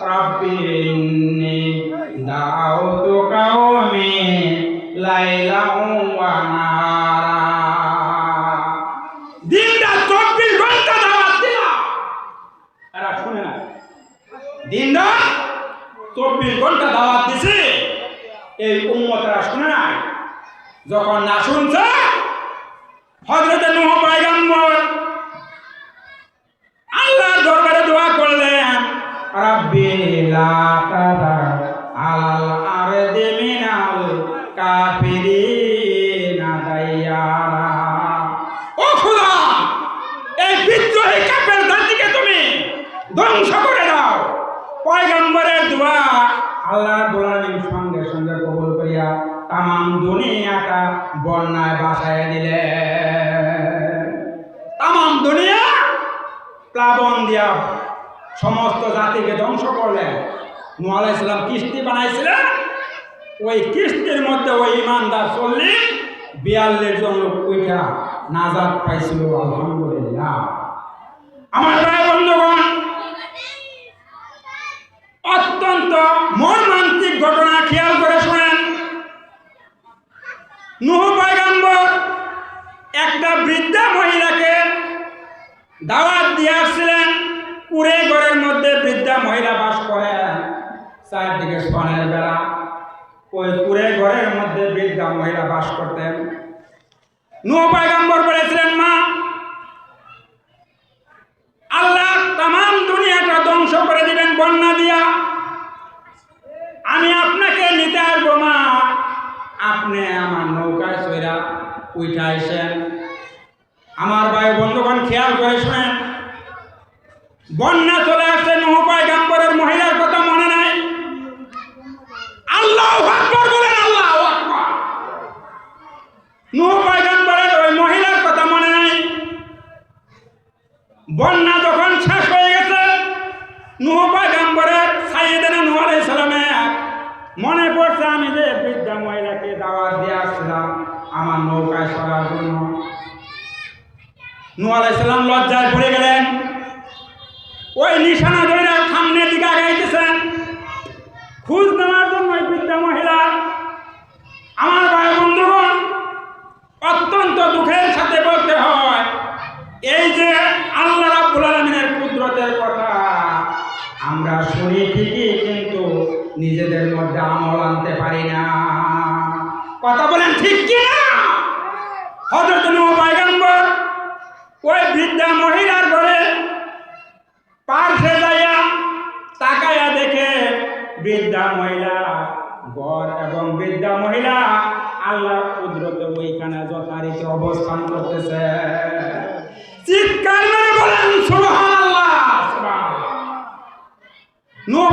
রাব্বি ইন্নী দাউতু কওমি লাইলান ওয়া নাহারা। দিনটা 24 ঘন্টা দাওয়াত দিলাম, এরা শুনে না। দিনটা 24 ঘন্টা দাওয়াত দিছি, এই উম্মতরা শুনে না। যখন না শুনছে, হযরত নূহ পয়গম্বর আল্লাহর দরবারে দোয়া করলেন, রাব্বি লা তাযার আলাল আরদি মিনাল কাফিরিনা দাইয়ারা। ও খোদা, এই বিদ্রোহী কাফের জাতিকে তুমি ধ্বংস করে দাও। পয়গম্বরের দোয়া আল্লাহ রাব্বুল আলামিন সঙ্গে সঙ্গে কবুল করিয়া তামাম দুনিয়াটা বন্যায় ভাসাইয়া দিলেন। তামাম দুনিয়া প্লাবন দিয়া সমস্ত জাতিকে ধ্বংস করলেন। নূহ আলাইহিস সালাম কিস্তি বানাইছিলেন, ওই কিস্তির মধ্যে ওই ইমানদার 42 জন লোক উঠা নাজাত পাইছিল। আলহামদুলিল্লাহ। আমার ভাই বন্ধুগণ, অত্যন্ত মর্মান্তিক ঘটনা খেয়াল করে শুনেন। নূহ পয়গম্বর একটা বৃদ্ধা মহিলাকে দাওয়াত দিয়ে আসছিলেন। কুড়ে ঘরের মধ্যে বৃদ্ধা মহিলা বাস করেন, চারদিকে সোনের বেড়া। ওই কুড়ে ঘরের মধ্যে বৃদ্ধা মহিলা বাস করতেন। নূহ পয়গম্বর বলেছিলেন, মা, আল্লাহ তামাম দুনিয়াটা ধ্বংস করে দিবেন বন্যা দিয়া, আমি আপনাকে নিতে আসবো মা, আপনি আমার নৌকায় চইরা উঠা আইসেন। আমার ভাই বন্ধুগণ খেয়াল করে শুনেন, বন্যা চলে আসছে, নূহ পয়গম্বরের মহিলার কথা মনে নাই। আল্লাহু আকবার বলেন, আল্লাহু আকবার। নূহ পয়গম্বরের ওই মহিলার কথা মনে নাই। বন্যা যখন শেষ হয়ে গেছে, নূহ পয়গম্বরের সাইয়েদনা নূহ আলাইহিস সালামের মনে পড়ছে, আমি যে বৃদ্ধা মহিলাকে দাওয়াত দিয়ে আসছিলাম আমার নৌকায় চড়ার জন্য। নূহ আলাইহিস সালাম লজ্জায় পড়ে গেলেন। ওই নিশানা ধরে সামনের দিকে আগাইতেছেন খোঁজ নেওয়ার জন্য ওই বৃদ্ধা মহিলা। আমার ভাই বন্ধুগণ, অত্যন্ত দুঃখের সাথে বলতে হয়, এই যে আল্লাহ রাব্বুল আলামিনের কুদরতের কথা আমরা শুনি ঠিকই, কিন্তু নিজেদের মধ্যে আমল আনতে পারি না। কথা বলেন ঠিক কি না? হযরত নূহ পয়গম্বর ওই বৃদ্ধা মহিলার ঘরে পাশে যাইয়া তাকায়া দেখে বৃদ্ধা মহিলা ঘর এবং বৃদ্ধা মহিলা আল্লাহর কুদরতে ওইখানে যথারীতি অবস্থান করতেছে। চিৎকার মেরে বলেন সুবহানাল্লাহ, সুবহানাল্লাহ। নূহ